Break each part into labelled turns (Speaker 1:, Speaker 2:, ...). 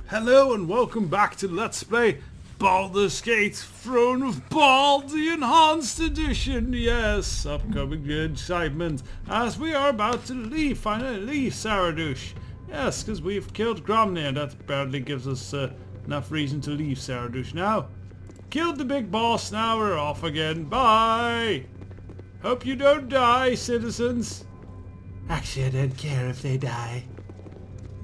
Speaker 1: Hello and welcome back to Let's Play Baldur's Gate Throne of Bald, the Enhanced Edition. Yes, upcoming excitement as we are about to finally leave Saradush. Yes, because we've killed Gromnir. That apparently gives us enough reason to leave Saradush now. Killed the big boss, now we're off again. Bye! Hope you don't die, citizens. Actually, I don't care if they die.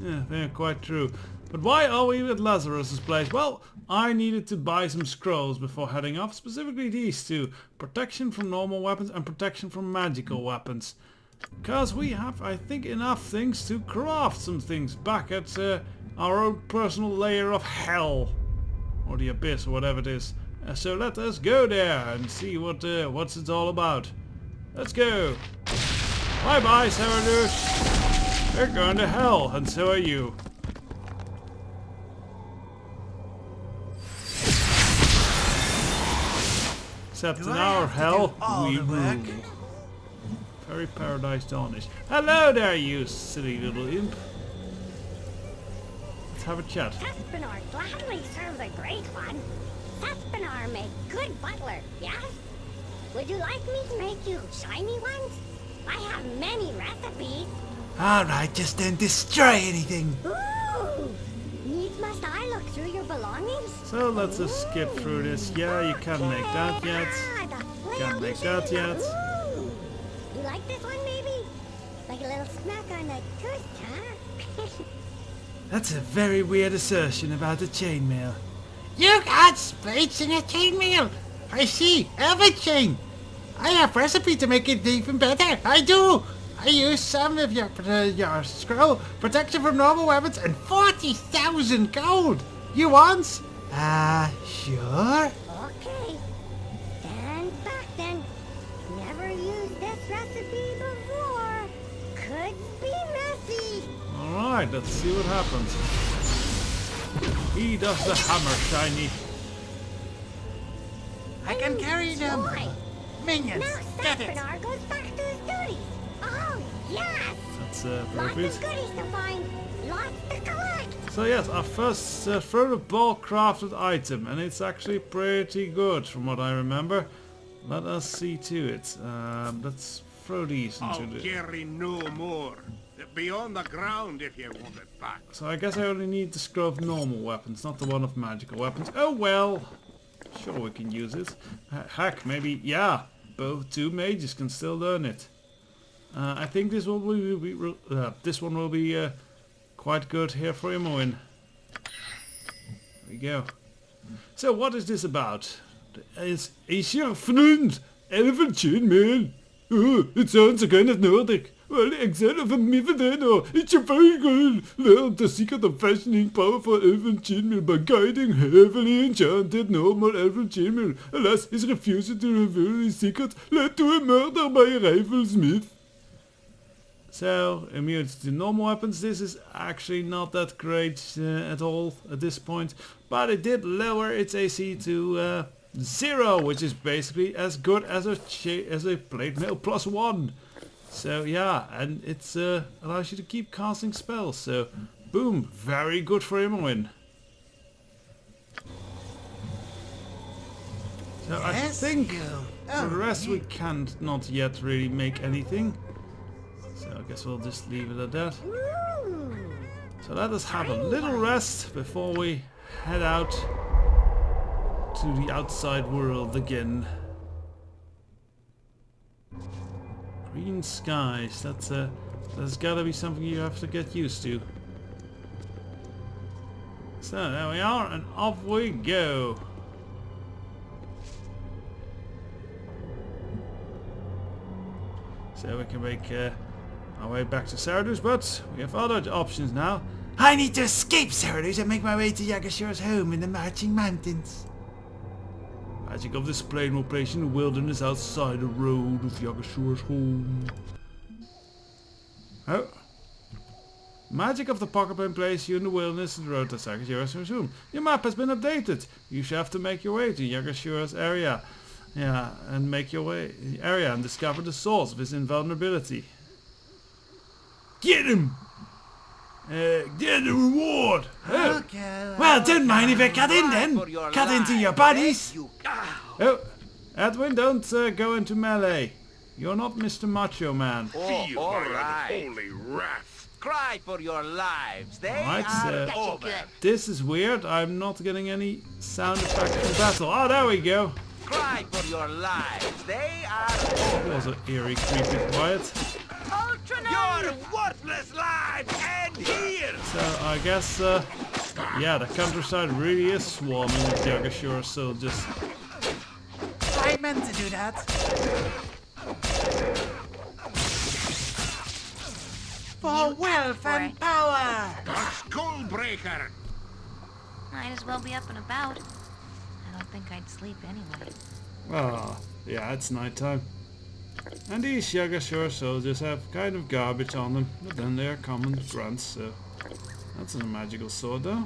Speaker 1: Yeah, they're quite true. But why are we at Lazarus's place? Well, I needed to buy some scrolls before heading off, specifically these two. Protection from normal weapons and protection from magical weapons. Because we have, I think, enough things to craft some things back at our own personal layer of hell. Or the abyss, or whatever it is. So let us go there and see what's it all about. Let's go. Bye bye, Saradush. We're going to hell, and so are you. Except in our hell, we rule. Very Paradise Dawnish. Hello there, you silly little imp. Let's have a chat.
Speaker 2: Saspinar gladly serves a great one. Saspinar make good butler, yes? Would you like me to make you shiny ones? I have many recipes.
Speaker 3: Alright, just don't destroy anything.
Speaker 2: Ooh! Needs must I look through your belongings?
Speaker 1: So let's just skip through this. Yeah, you can't make that yet. Can't make that yet.
Speaker 2: Ooh. You like this one, maybe? Like a little smack on the tooth, huh?
Speaker 3: That's a very weird assertion about the chainmail.
Speaker 4: You got spades in a chainmail. I see, everything. I have recipe to make it even better. I do. I use some of your scroll, protection from normal weapons, and 40,000 gold. You want?
Speaker 3: Sure.
Speaker 2: Okay. Stand back then. Never used this recipe before. Could be messy.
Speaker 1: Alright, let's see what happens. He does the hammer, shiny.
Speaker 4: I can carry them.
Speaker 2: Boy.
Speaker 4: Minions,
Speaker 2: Now
Speaker 4: get it.
Speaker 2: Saspinar goes back to his duties. Oh, yes.
Speaker 1: That's
Speaker 2: Lots
Speaker 1: perfect.
Speaker 2: of goodies to find. Lots to collect.
Speaker 1: So yes, our first Throne of Ball crafted item, and it's actually pretty good from what I remember. Let us see to it. Let's throw these into
Speaker 5: I'll
Speaker 1: the...
Speaker 5: carry no more. Be on the ground if you want it back.
Speaker 1: So I guess I only need the scroll of normal weapons, not the one of magical weapons. Oh well. Sure, we can use it. Heck, maybe, yeah, both two mages can still learn it. I think this one will be quite good here for Imoen. There we go. So what is this about? Is your friend Elephant Chainmail? Oh, it sounds kind of Nordic. Well, exile of a Mifadeno. It's a very good. Learn the secret of fashioning powerful elven chainmail by guiding heavily enchanted normal elven chainmail. Alas, his refusal to reveal his secret led to a murder by a riflesmith. So, immunity to normal weapons. This is actually not that great at all at this point. But it did lower its AC to 0, which is basically as good as a plate mail +1. So yeah, and it's allows you to keep casting spells. So boom, very good for Imoen. So I think for the rest we can't not yet really make anything. So I guess we'll just leave it at that.
Speaker 2: Ooh.
Speaker 1: So let us have a little rest before we head out to the outside world again. Green skies, that's gotta be something you have to get used to. So there we are, and off we go. So we can make our way back to Saradush, but we have other options now.
Speaker 3: I need to escape Saradush and make my way to Yagashura's home in the Marching Mountains.
Speaker 1: Magic of this plane will place you in the wilderness outside the road of Yagashura's home. Oh. Magic of the pocket plane place you in the wilderness of the road to Yagashura's home. Your map has been updated. You shall have to make your way to Yagashura's area. Yeah, and make your way area and discover the source of his invulnerability. Get him! Get the reward! Oh.
Speaker 3: Well, don't mind if I cut in then. Cut into your bodies.
Speaker 1: Oh, Edwin, don't go into melee. You're not Mr. Macho Man.
Speaker 5: Feel
Speaker 6: all
Speaker 5: my
Speaker 6: right.
Speaker 5: unholy wrath.
Speaker 6: Cry for your lives. They
Speaker 1: Alright,
Speaker 6: are over.
Speaker 1: this is weird. I'm not getting any sound effects from battle. Oh, there we go.
Speaker 6: Cry for your lives. They are
Speaker 1: That
Speaker 6: over.
Speaker 1: was an eerie, creepy quiet.
Speaker 6: Your worthless lives end here.
Speaker 1: So I guess, yeah, the countryside really is swarming with Yagashura soldiers.
Speaker 3: I meant to do that. For wealth and power.
Speaker 5: A skullbreaker.
Speaker 7: Might as well be up and about. I don't think I'd sleep anyway.
Speaker 1: Ah, yeah, it's nighttime. And these Yagashura soldiers have kind of garbage on them, but then they're common grunts, so... That's a magical sword though.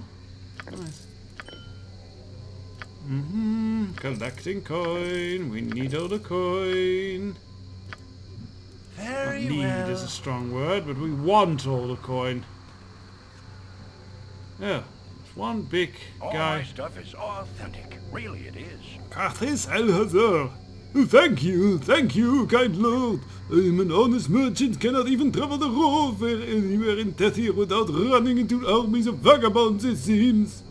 Speaker 1: Nice. Collecting coin. We need all the coin.
Speaker 3: Very
Speaker 1: Need
Speaker 3: well.
Speaker 1: is a strong word, but we want all the coin. Yeah, there's one big guy.
Speaker 5: stuff is authentic. Really it is.
Speaker 1: Carthis Alhazar. Thank you, kind lord. I am an honest merchant, cannot even travel the road anywhere in Tethir without running into armies of vagabonds, it seems.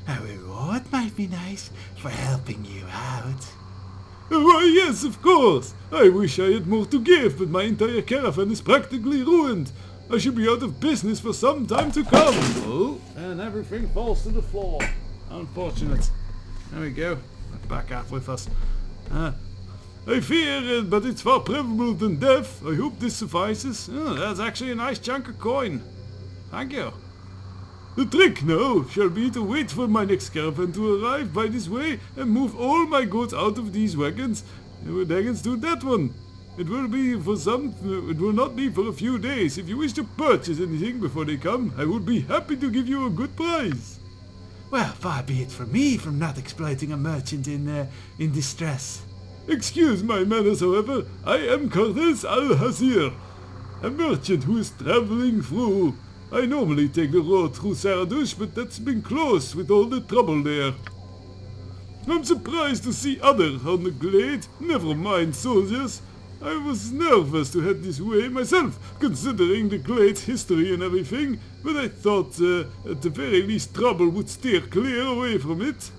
Speaker 3: A reward might be nice for helping you out.
Speaker 1: Why, yes, of course. I wish I had more to give, but my entire caravan is practically ruined. I should be out of business for some time to come. Oh, and everything falls to the floor. Unfortunate. There we go. Back up with us. I fear it, but it's far preferable than death. I hope this suffices. Oh, that's actually a nice chunk of coin. Thank you. The trick now shall be to wait for my next caravan to arrive by this way and move all my goods out of these wagons to that one. It will not be for a few days. If you wish to purchase anything before they come, I would be happy to give you a good price.
Speaker 3: Well, far be it from me from not exploiting a merchant in distress.
Speaker 1: Excuse my manners, however. I am Cordes Al-Hazir, a merchant who is traveling through. I normally take the road through Saradush, but that's been closed with all the trouble there. I'm surprised to see others on the glade. Never mind soldiers. I was nervous to head this way myself, considering the glade's history and everything, but I thought at the very least trouble would steer clear away from it.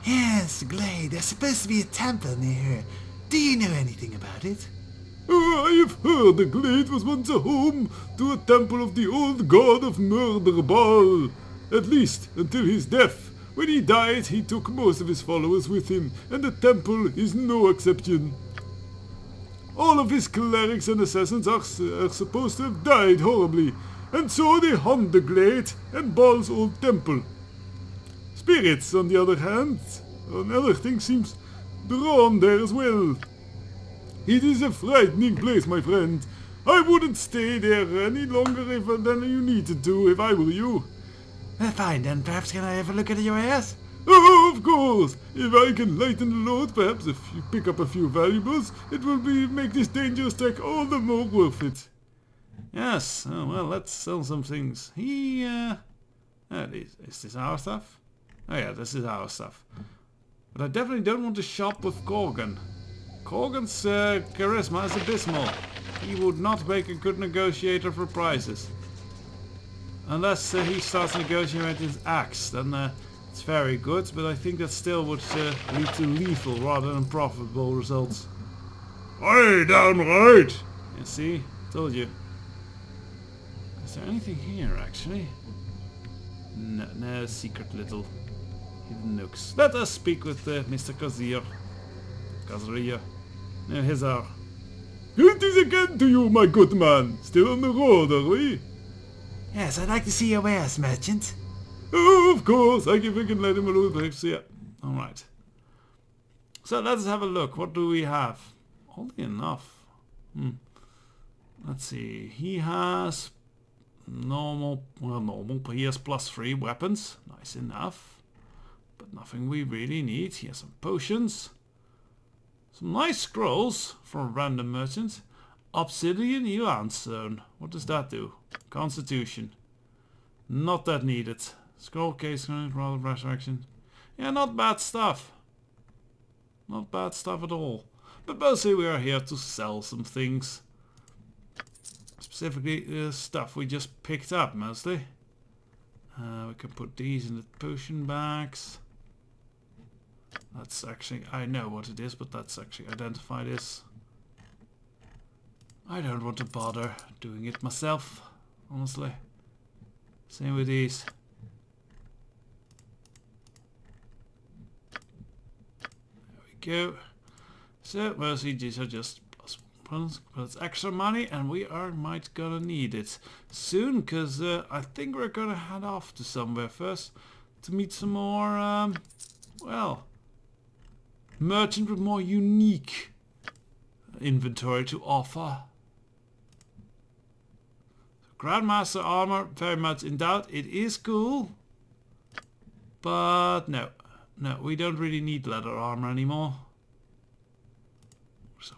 Speaker 3: Yes, Glade. There's supposed to be a temple near here. Do you know anything about it?
Speaker 1: Oh, I have heard the glade was once a home to a temple of the old god of murder, Baal. At least, until his death. When he died, he took most of his followers with him, and the temple is no exception. All of his clerics and assassins are supposed to have died horribly, and so they haunt the glade and Baal's old temple. Spirits, on the other hand, another thing seems drawn there as well. It is a frightening place, my friend. I wouldn't stay there any longer than you needed to if I were you.
Speaker 3: Fine then, perhaps can I have a look at your wares?
Speaker 1: Oh, of course! If I can lighten the load, perhaps if you pick up a few valuables, it will make this dangerous trek all the more worth it. Yes, oh, well, let's sell some things. Is this our stuff? Oh yeah, this is our stuff. But I definitely don't want to shop with Corgan. Corgan's charisma is abysmal. He would not make a good negotiator for prices. Unless he starts negotiating with his axe, then it's very good, but I think that still would lead to lethal rather than profitable results. Aye, downright! You see? Told you. Is there anything here, actually? No, secret little hidden nooks. Let us speak with Mr. Kazir. No, Hizar. It is again to you, my good man. Still on the road, are we?
Speaker 3: Yes, I'd like to see your wares, merchant.
Speaker 1: Oh, of course. I can let him alone. Perhaps, yeah. Alright. So let's have a look. What do we have? Oddly enough. Let's see. He has normal. He has +3 weapons. Nice enough. But nothing we really need. He has some potions. Some nice scrolls from a random merchant. Obsidian Elan Stone. What does that do? Constitution. Not that needed. Scroll case, rather resurrection. Yeah, not bad stuff. Not bad stuff at all. But mostly we are here to sell some things. Specifically the stuff we just picked up mostly. We can put these in the potion bags. That's actually, I know what it is, but that's actually identify this. I don't want to bother doing it myself, honestly. Same with these. There we go. So mostly these are just plus, but it's extra money and we might gonna need it soon, because I think we're gonna head off to somewhere first to meet some more, well, merchant with more unique inventory to offer. Grandmaster armor, very much in doubt. It is cool, but no, we don't really need leather armor anymore.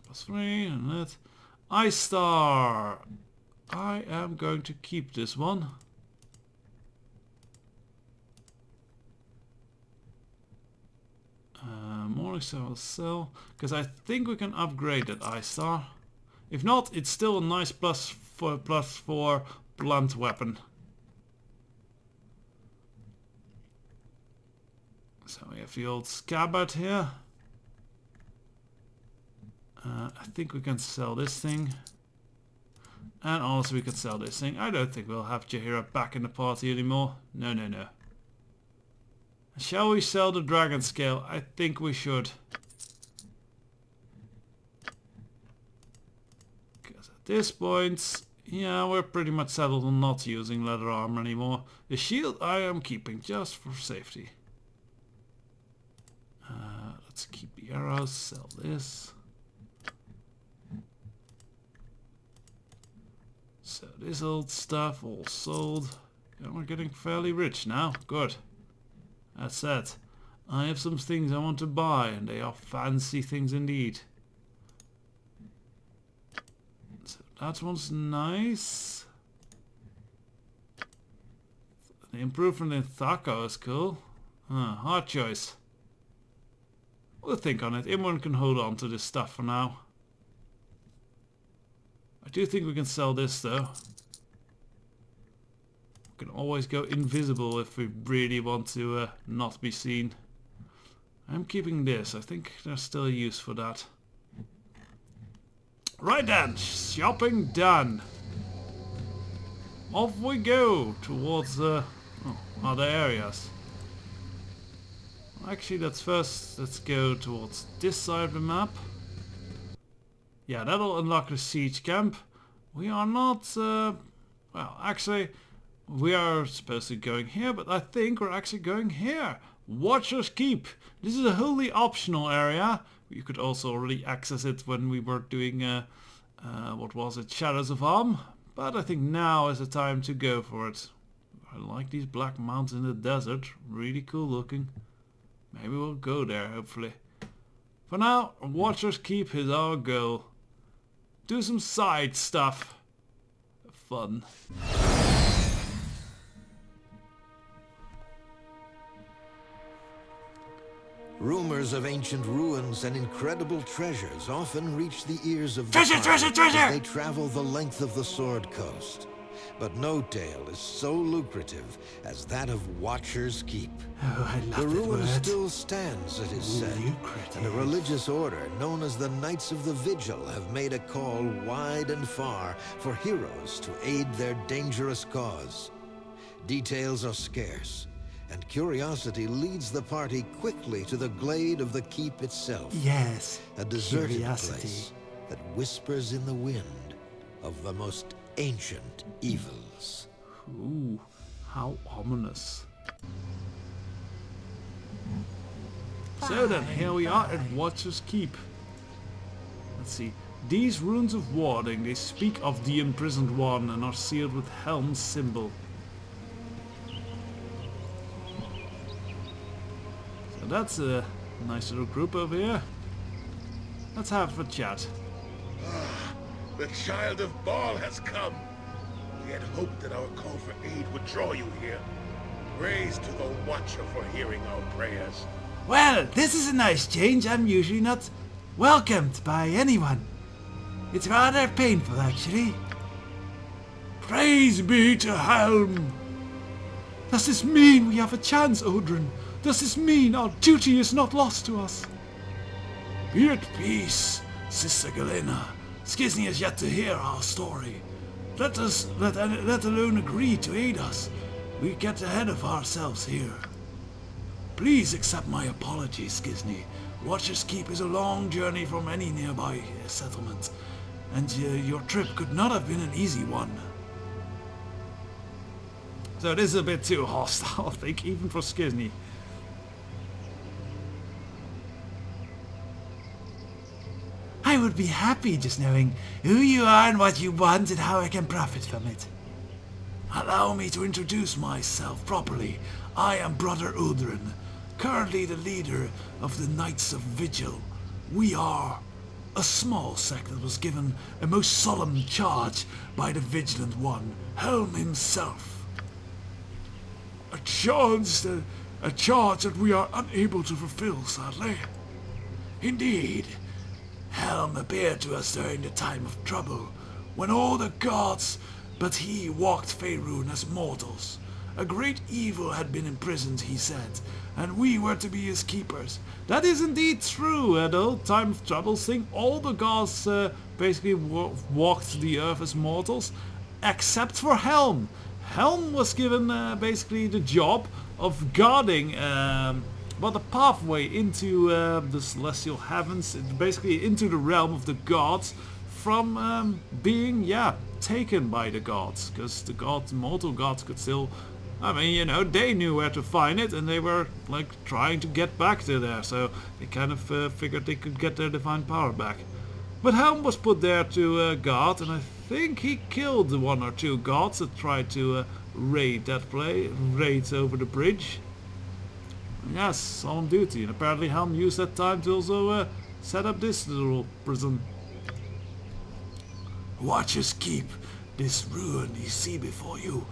Speaker 1: Plus 3 and that. Ice Star. I am going to keep this one. Morning Star will sell, because I think we can upgrade that Ice Star. If not, it's still a nice plus 4 blunt weapon. So we have the old scabbard here. I think we can sell this thing. And also we can sell this thing. I don't think we'll have Jaheira back in the party anymore. No. Shall we sell the dragon scale? I think we should. Because at this point, yeah, we're pretty much settled on not using leather armor anymore. The shield I am keeping just for safety. Let's keep the arrows, sell this. So this old stuff all sold. And we're getting fairly rich now. Good. That said, I have some things I want to buy, and they are fancy things indeed. So that one's nice. The improvement in Thaco is cool. Hard choice. We'll think on it. Everyone can hold on to this stuff for now. I do think we can sell this though. We can always go invisible if we really want to not be seen. I'm keeping this. I think there's still a use for that. Right then, shopping done. Off we go towards other areas. Actually, let's go towards this side of the map. Yeah, that'll unlock the siege camp. We are not, well, actually, we are supposed to be going here, but I think we're actually going here. Watcher's Keep. This is a wholly optional area. You could also already access it when we were doing, what was it, Shadows of Arm. But I think now is the time to go for it. I like these black mountains in the desert. Really cool looking. Maybe we'll go there, hopefully. For now, Watcher's Keep is our goal. Do some side stuff. Fun.
Speaker 8: Rumors of ancient ruins and incredible treasures often reach the ears of the
Speaker 4: Treasure,
Speaker 8: party
Speaker 4: treasure, treasure!
Speaker 8: as they travel the length of the Sword Coast. But no tale is so lucrative as that of Watcher's Keep.
Speaker 3: Oh, I love
Speaker 8: The
Speaker 3: that
Speaker 8: ruin
Speaker 3: word.
Speaker 8: still stands, it is said, and a religious order known as the Knights of the Vigil have made a call wide and far for heroes to aid their dangerous cause. Details are scarce, and curiosity leads the party quickly to the glade of the keep itself.
Speaker 3: Yes,
Speaker 8: A deserted
Speaker 3: curiosity.
Speaker 8: place that whispers in the wind of the most ancient evils.
Speaker 1: Ooh, how ominous. So then, here we are at Watcher's Keep. Let's see. These runes of warding, they speak of the imprisoned one and are sealed with Helm's symbol. So that's a nice little group over here. Let's have a chat.
Speaker 5: The child of Baal has come. We had hoped that our call for aid would draw you here. Praise to the Watcher for hearing our prayers.
Speaker 3: Well, this is a nice change. I'm usually not welcomed by anyone. It's rather painful, actually.
Speaker 1: Praise be to Helm! Does this mean we have a chance, Odrin? Does this mean our duty is not lost to us? Be at peace, Sister Galena. Skizny has yet to hear our story. Let alone agree to aid us. We get ahead of ourselves here. Please accept my apologies, Skizny. Watcher's Keep is a long journey from any nearby settlement, and your trip could not have been an easy one. So this is a bit too hostile, I think, even for Skizny.
Speaker 3: I would be happy just knowing who you are and what you want and how I can profit from it.
Speaker 1: Allow me to introduce myself properly. I am Brother Odrin, currently the leader of the Knights of Vigil. We are a small sect that was given a most solemn charge by the Vigilant One, Helm himself. A charge that we are unable to fulfill, sadly. Indeed, Helm appeared to us during the time of trouble, when all the gods but he walked Faerun as mortals. A great evil had been imprisoned, he said, and we were to be his keepers. That is indeed true. At the old time of troubles thing, all the gods basically walked the earth as mortals, except for Helm. Helm was given basically the job of guarding the pathway into the celestial heavens, basically into the realm of the gods, from being, taken by the gods, because the gods, mortal gods, could still, I mean, you know, they knew where to find it, and they were like trying to get back to there, so they kind of figured they could get their divine power back. But Helm was put there to guard, and I think he killed one or two gods that tried to raid over the bridge. Yes, solemn duty, and apparently Helm used that time to also set up this little prison. Watcher's Keep, this ruin you see before you,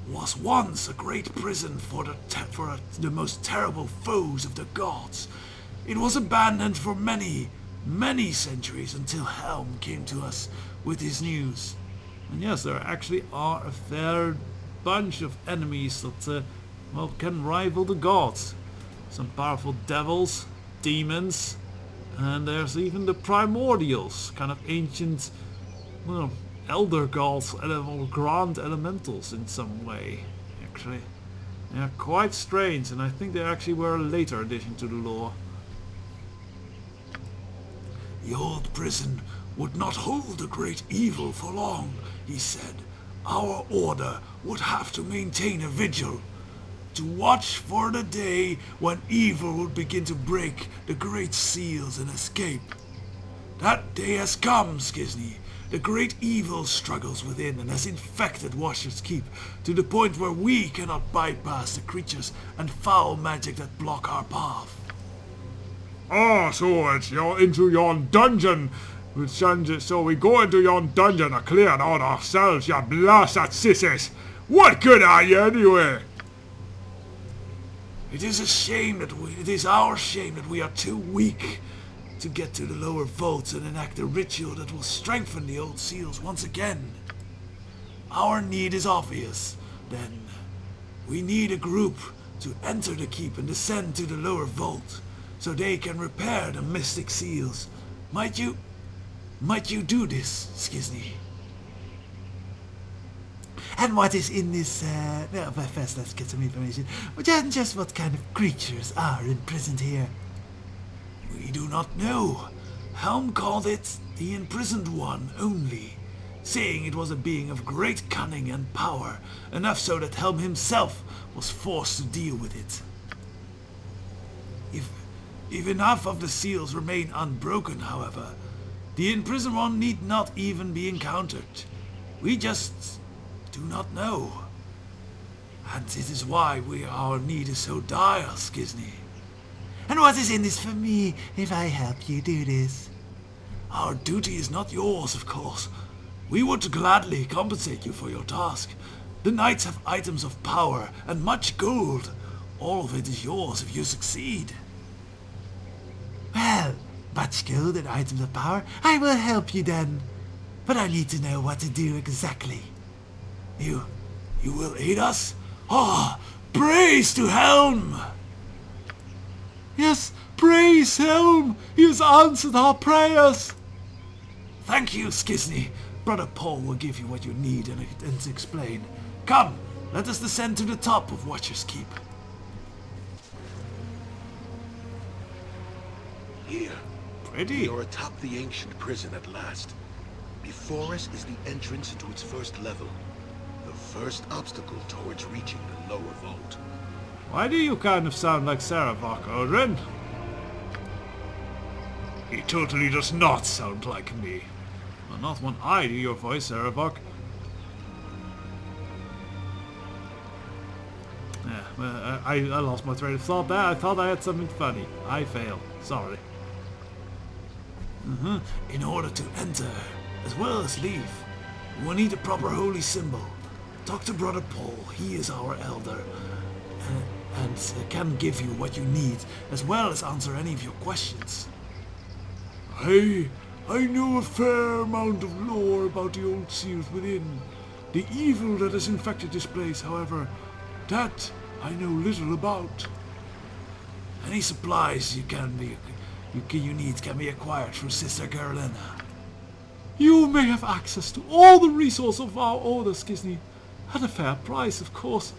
Speaker 1: was once a great prison for the most terrible foes of the gods. It was abandoned for many centuries until Helm came to us with his news. And yes, there actually are a fair bunch of enemies that can rival the gods. Some powerful devils, demons, and there's even the primordials, kind of ancient, well, elder gods or grand elementals in some way, actually. They're quite strange, and I think they actually were a later addition to the lore. The old prison would not hold the great evil for long, he said. Our order would have to maintain a vigil, to watch for the day when evil would begin to break the great seals and escape. That day has come, Skizny. The great evil struggles within and has infected Watcher's Keep to the point where we cannot bypass the creatures and foul magic that block our path.
Speaker 9: Ah, so it's into yon dungeon. So we go into yon dungeon to clear it out ourselves, you blasted sissies. What good are you anyway?
Speaker 1: It is our shame that we are too weak to get to the lower vaults and enact a ritual that will strengthen the old seals once again. Our need is obvious, then. We need a group to enter the keep and descend to the lower vault, so they can repair the mystic seals. Might you do this, Skizny?
Speaker 3: And what is in this, well, first let's get some information. Just what kind of creatures are imprisoned here?
Speaker 1: We do not know. Helm called it the Imprisoned One only, saying it was a being of great cunning and power, enough so that Helm himself was forced to deal with it. If enough of the seals remain unbroken, however, the Imprisoned One need not even be encountered. We just do not know. And it is why our need is so dire, Skizny.
Speaker 3: And what is in this for me if I help you do this?
Speaker 1: Our duty is not yours, of course,
Speaker 3: We would gladly compensate you for your task. The knights have items of power and much gold. All of it is yours if you succeed.
Speaker 4: Well, much gold and items of power. I will help you then. But I need to know what to do exactly.
Speaker 3: You will aid us? Ah, praise to Helm!
Speaker 1: Yes, praise Helm! He has answered our prayers!
Speaker 3: Thank you, Skizny. Brother Paul will give you what you need and explain. Come, let us descend to the top of Watcher's Keep.
Speaker 5: Here,
Speaker 1: Pretty.
Speaker 5: we are atop the ancient prison at last. Before us is the entrance into its first level. The first obstacle towards reaching the lower vault.
Speaker 1: Why do you kind of sound like Saradush, Odrin?
Speaker 9: He totally does not sound like me.
Speaker 1: Well, not when I do your voice, Saradush. Yeah, well, I lost my train of thought there. I thought I had something funny. I failed. Sorry.
Speaker 3: In order to enter, as well as leave, we will need a proper holy symbol. Talk to Brother Paul, he is our elder, and can give you what you need, as well as answer any of your questions.
Speaker 9: I know a fair amount of lore about the old seals within. The evil that has infected this place, however, that I know little about.
Speaker 3: Any supplies you need can be acquired through Sister Carolina.
Speaker 1: You may have access to all the resources of our order, Skizny. At a fair price, of course.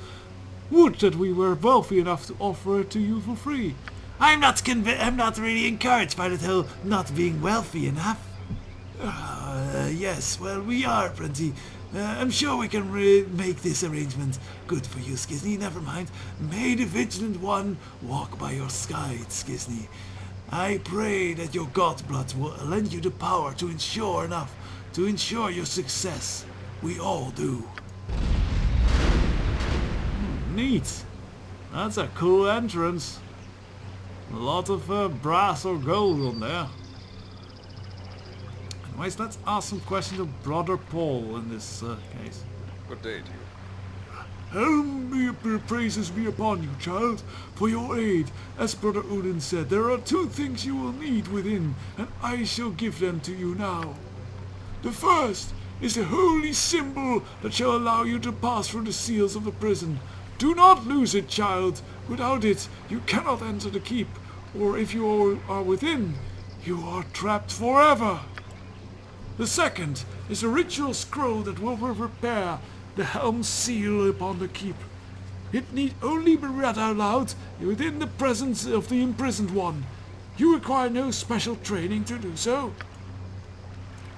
Speaker 1: Would that we were wealthy enough to offer it to you for free.
Speaker 3: I'm not really encouraged by that whole not being wealthy enough. Yes, well, we are plenty. I'm sure we can make this arrangement good for you, Skizny. Never mind. May the Vigilant One walk by your side, Skizny. I pray that your godblood will lend you the power to ensure your success. We all do.
Speaker 1: Neat. That's a cool entrance. A lot of brass or gold on there. Anyways, let's ask some questions of Brother Paul in this case.
Speaker 10: Good day to you.
Speaker 9: Helm, praises be upon you, child, for your aid. As Brother Odin said, there are 2 things you will need within, and I shall give them to you now. The first is the holy symbol that shall allow you to pass through the seals of the prison. Do not lose it, child. Without it, you cannot enter the keep, or if you are within, you are trapped forever. The second is a ritual scroll that will prepare the Helm seal upon the keep. It need only be read out loud within the presence of the imprisoned one. You require no special training to do so.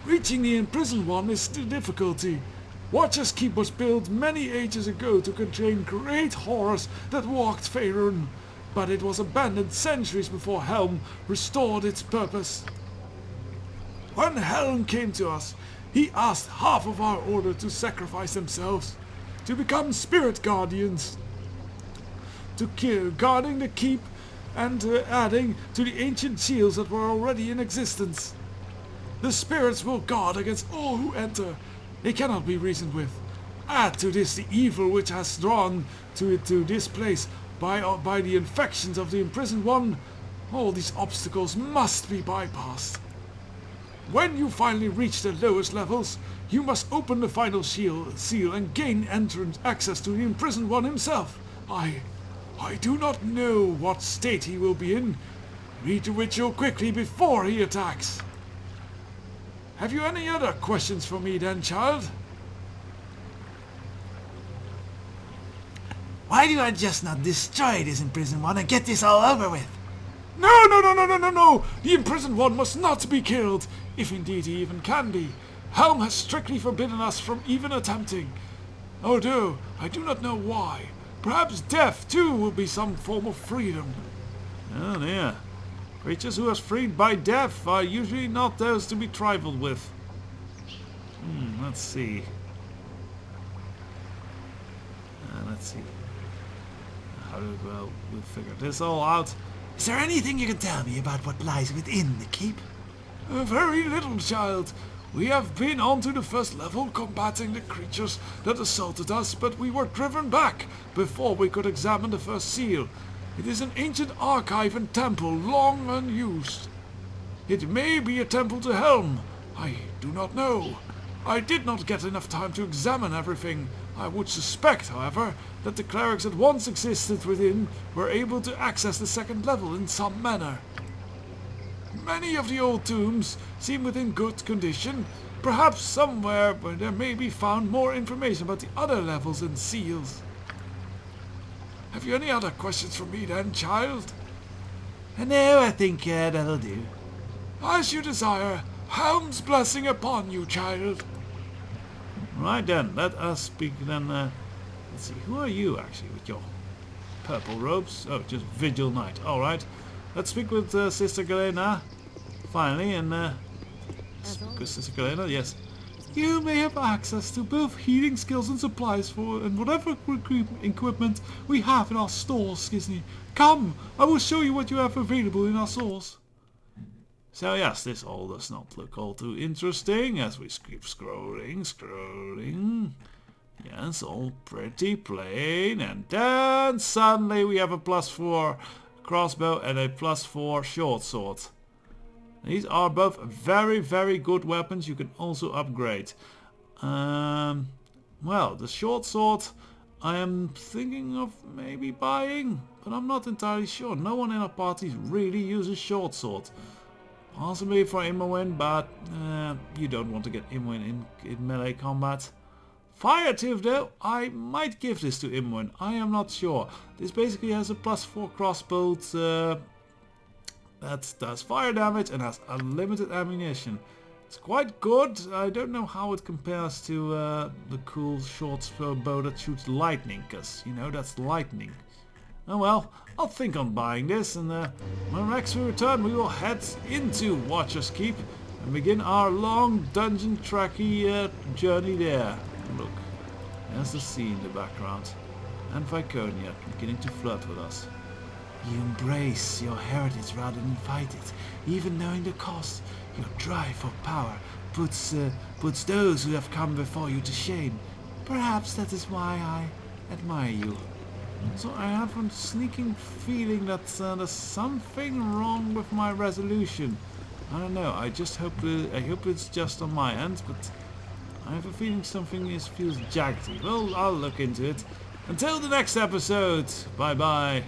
Speaker 9: Reaching the imprisoned one is the difficulty. Watcher's Keep was built many ages ago to contain great horrors that walked Faerun, but it was abandoned centuries before Helm restored its purpose. When Helm came to us, he asked half of our order to sacrifice themselves, to become spirit guardians, to guarding the keep and adding to the ancient seals that were already in existence. The spirits will guard against all who enter. They cannot be reasoned with. Add to this the evil which has drawn to this place by the infections of the imprisoned one. All these obstacles must be bypassed. When you finally reach the lowest levels, you must open the final seal and gain access to the imprisoned one himself. I do not know what state he will be in. Read the ritual quickly before he attacks. Have you any other questions for me then, child?
Speaker 4: Why do I just not destroy this imprisoned one and get this all over with?
Speaker 9: No! The imprisoned one must not be killed, if indeed he even can be. Helm has strictly forbidden us from even attempting. Although, I do not know why. Perhaps death, too, will be some form of freedom.
Speaker 1: Oh dear. Creatures who are freed by death are usually not those to be trifled with. Let's see. Let's see. We'll figure this all out.
Speaker 4: Is there anything you can tell me about what lies within the keep?
Speaker 9: Very little, child.
Speaker 3: We have been on to the first level combating the creatures that assaulted us, but we were driven back before we could examine the first seal. It is an ancient archive and temple long unused. It may be a temple to Helm. I do not know. I did not get enough time to examine everything. I would suspect, however, that the clerics that once existed within were able to access the second level in some manner. Many of the old tombs seem within good condition. Perhaps somewhere where there may be found more information about the other levels and seals. Have you any other questions for me then, child?
Speaker 4: No, I think that'll do.
Speaker 3: As you desire. Helm's blessing upon you, child.
Speaker 1: Right then, let us speak then. Let's see, who are you actually with your purple robes? Oh, just Vigil Knight. Alright. Let's speak with Sister Galena. Finally, and speak with Sister Galena, yes. You may have access to both healing skills and supplies and whatever equipment we have in our stores, Skizzy. Come, I will show you what you have available in our stores. So yes, this all does not look all too interesting as we keep scrolling. Yes, all pretty plain, and then suddenly we have a +4 crossbow and a +4 short sword. These are both very, very good weapons you can also upgrade. Well, the short sword I am thinking of maybe buying, but I'm not entirely sure. No one in our parties really uses short sword. Possibly for Imwin, but you don't want to get Imwin in melee combat. Fire Tooth though, I might give this to Imwin. I am not sure. This basically has a +4 crossbow that does fire damage and has unlimited ammunition. It's quite good. I don't know how it compares to the cool short bow that shoots lightning, because, you know, that's lightning. Oh well, I'll think on buying this, and when next we return we will head into Watcher's Keep and begin our long dungeon tracky journey there. Look, there's the sea in the background, and Viconia beginning to flirt with us.
Speaker 3: You embrace your heritage rather than fight it, even knowing the cost. Your drive for power puts those who have come before you to shame. Perhaps that is why I admire you.
Speaker 1: So I have a sneaking feeling that there's something wrong with my resolution. I don't know, I hope it's just on my end, but I have a feeling something feels jaggedy. Well, I'll look into it. Until the next episode, bye bye.